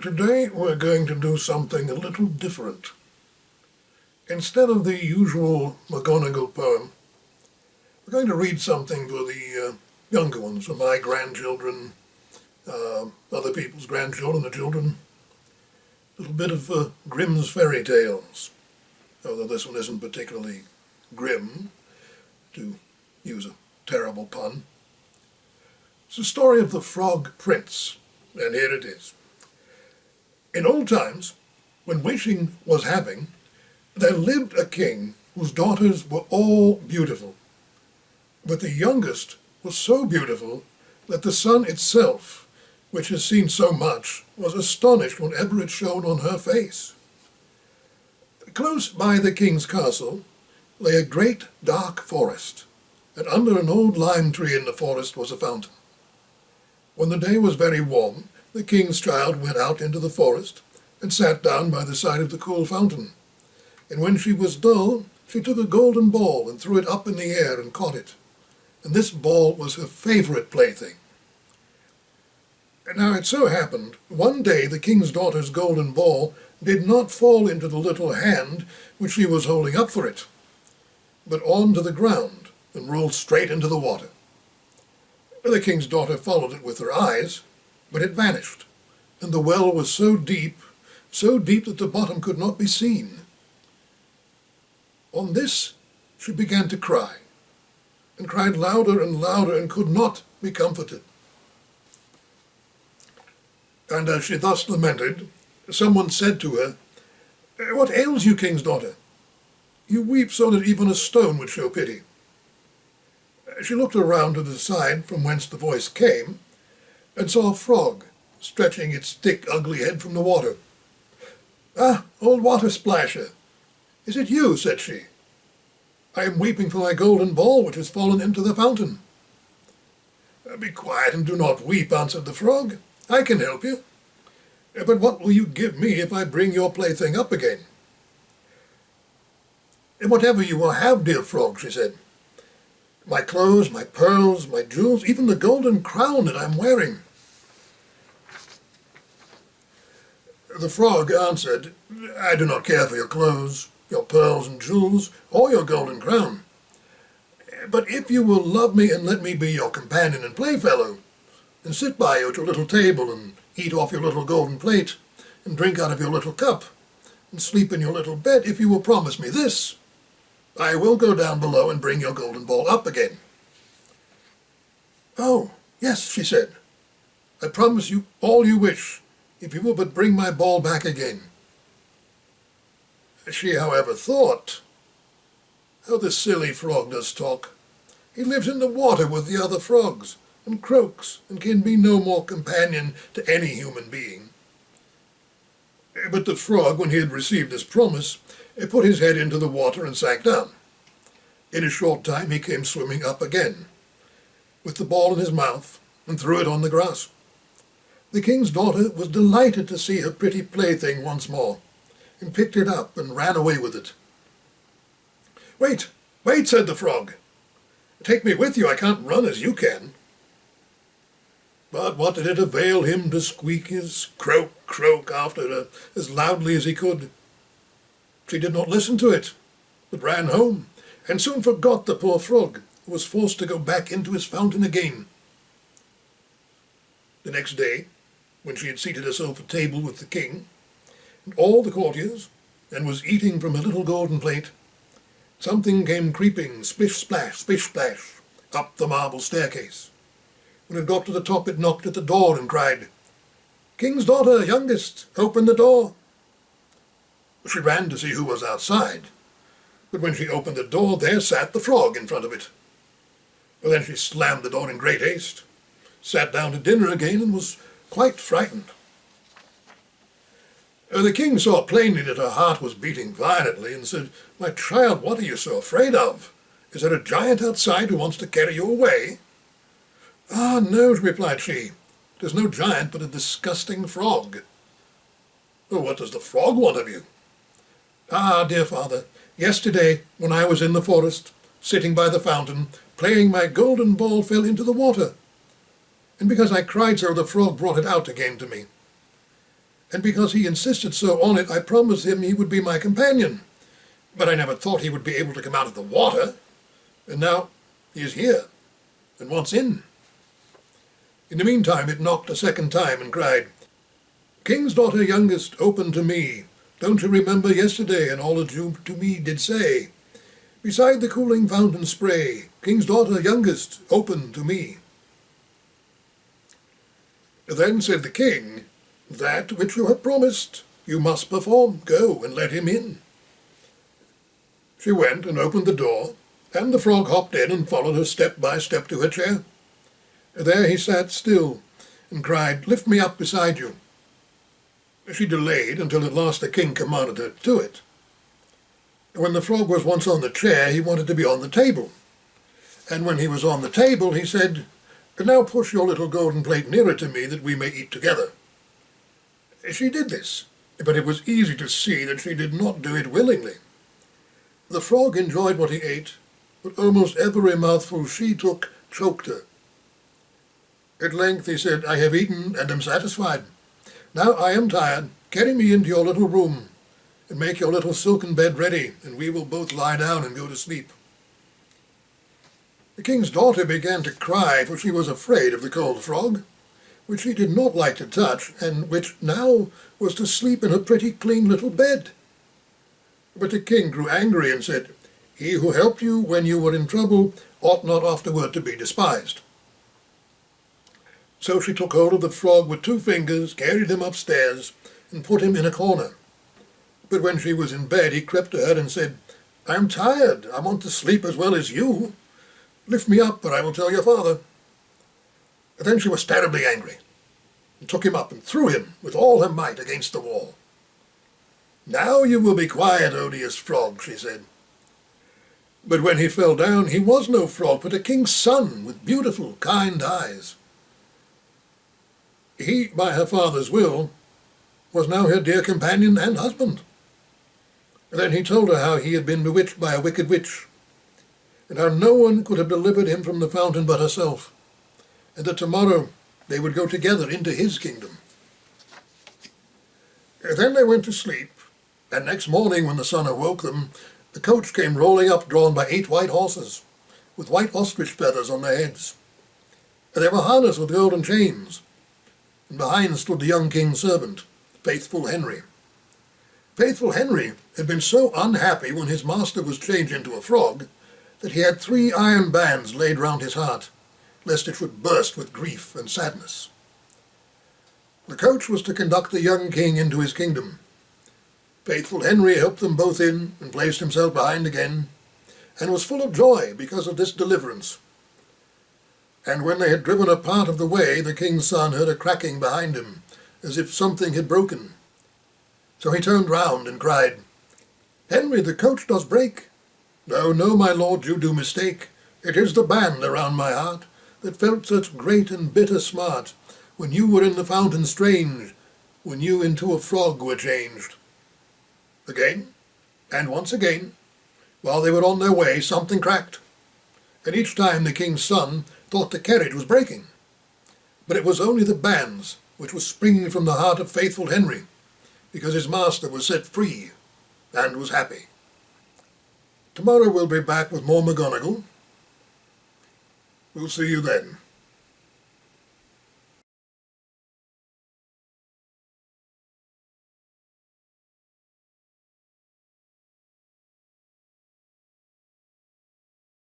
Today we're going to do something a little different. Instead of the usual McGonagall poem, we're going to read something for the younger ones, for my grandchildren, other people's grandchildren, the children. A little bit of Grimm's fairy tales, although this one isn't particularly grim, to use a terrible pun. It's the story of the Frog Prince, and here it is. In old times, when wishing was having, there lived a king whose daughters were all beautiful. But the youngest was so beautiful that the sun itself, which has seen so much, was astonished whenever it shone on her face. Close by the king's castle lay a great dark forest, and under an old lime tree in the forest was a fountain. When the day was very warm, the king's child went out into the forest and sat down by the side of the cool fountain. And when she was dull, she took a golden ball and threw it up in the air and caught it. And this ball was her favorite plaything. Now it so happened, one day the king's daughter's golden ball did not fall into the little hand which she was holding up for it, but onto the ground and rolled straight into the water. The king's daughter followed it with her eyes, but it vanished, and the well was so deep that the bottom could not be seen. On this she began to cry, and cried louder and louder, and could not be comforted. And as she thus lamented, someone said to her, "What ails you, king's daughter? You weep so that even a stone would show pity." She looked around to the side from whence the voice came, and saw a frog stretching its thick, ugly head from the water. "Ah, old water splasher, is it you?" said she. "I am weeping for my golden ball which has fallen into the fountain." "Be quiet and do not weep," answered the frog. "I can help you. But what will you give me if I bring your plaything up again?" "Whatever you will have, dear frog," she said. "My clothes, my pearls, my jewels, even the golden crown that I am wearing." The frog answered, "I do not care for your clothes, your pearls and jewels, or your golden crown. But if you will love me and let me be your companion and playfellow, and sit by you at your little table and eat off your little golden plate, and drink out of your little cup, and sleep in your little bed, if you will promise me this, I will go down below and bring your golden ball up again." "Oh, yes," she said, "I promise you all you wish, if you will but bring my ball back again." She, however, thought, "How the silly frog does talk. He lives in the water with the other frogs, and croaks, and can be no more companion to any human being." But the frog, when he had received this promise, put his head into the water and sank down. In a short time he came swimming up again, with the ball in his mouth, and threw it on the grass. The king's daughter was delighted to see her pretty plaything once more, and picked it up and ran away with it. "Wait, wait," said the frog. "Take me with you, I can't run as you can." But what did it avail him to squeak his croak, croak after her as loudly as he could? She did not listen to it, but ran home, and soon forgot the poor frog, who was forced to go back into his fountain again. The next day, when she had seated herself at table with the king and all the courtiers, and was eating from a little golden plate, something came creeping, splish-splash, splish-splash, up the marble staircase. When it got to the top, it knocked at the door and cried, "King's daughter, youngest, open the door." She ran to see who was outside, but when she opened the door, there sat the frog in front of it. Then she slammed the door in great haste, sat down to dinner again, and was quite frightened. The king saw plainly that her heart was beating violently, and said, "My child, what are you so afraid of? Is there a giant outside who wants to carry you away?" "Ah, no," replied she. "It is no giant, but a disgusting frog." "Well, what does the frog want of you?" "Ah, dear father, yesterday, when I was in the forest, sitting by the fountain, playing, my golden ball fell into the water, and because I cried so, the frog brought it out again to me. and because he insisted so on it, I promised him he would be my companion. But I never thought he would be able to come out of the water, and now he is here, and wants in." In the meantime it knocked a second time and cried, "King's daughter youngest, open to me. Don't you remember yesterday and all that you to me did say? Beside the cooling fountain spray, King's daughter youngest, open to me." Then said the king, "That which you have promised, you must perform. Go and let him in." She went and opened the door, and the frog hopped in and followed her step by step to her chair. There he sat still and cried, "Lift me up beside you." She delayed until at last the king commanded her to it. When the frog was once on the chair, he wanted to be on the table. And when he was on the table, he said, "Now push your little golden plate nearer to me that we may eat together." She did this, but it was easy to see that she did not do it willingly. The frog enjoyed what he ate, but almost every mouthful she took choked her. At length he said, "I have eaten and am satisfied. Now I am tired. Carry me into your little room, and make your little silken bed ready, and we will both lie down and go to sleep." The king's daughter began to cry, for she was afraid of the cold frog, which she did not like to touch, and which now was to sleep in a pretty clean little bed. But the king grew angry and said, "He who helped you when you were in trouble ought not afterward to be despised." So she took hold of the frog with 2 fingers, carried him upstairs, and put him in a corner. But when she was in bed, he crept to her and said, "I am tired. I want to sleep as well as you. Lift me up, or I will tell your father." And then she was terribly angry, and took him up and threw him with all her might against the wall. "Now you will be quiet, odious frog," she said. But when he fell down, he was no frog, but a king's son with beautiful, kind eyes. He, by her father's will, was now her dear companion and husband. Then he told her how he had been bewitched by a wicked witch, and how no one could have delivered him from the fountain but herself, and that tomorrow they would go together into his kingdom. Then they went to sleep, and next morning when the sun awoke them, the coach came rolling up drawn by 8 white horses, with white ostrich feathers on their heads. They were harnessed with golden chains, and behind stood the young king's servant, Faithful Henry. Faithful Henry had been so unhappy when his master was changed into a frog that he had 3 iron bands laid round his heart, lest it should burst with grief and sadness. The coach was to conduct the young king into his kingdom. Faithful Henry helped them both in and placed himself behind again, and was full of joy because of this deliverance. And when they had driven a part of the way, the king's son heard a cracking behind him, as if something had broken. So he turned round and cried, "Henry, the coach does break." "No, no, my lord, you do mistake. It is the band around my heart, that felt such great and bitter smart, when you were in the fountain strange, when you into a frog were changed." Again, and once again, while they were on their way, something cracked, and each time the king's son thought the carriage was breaking. But it was only the bands which were springing from the heart of Faithful Henry, because his master was set free and was happy. Tomorrow we'll be back with more McGonagall. We'll see you then.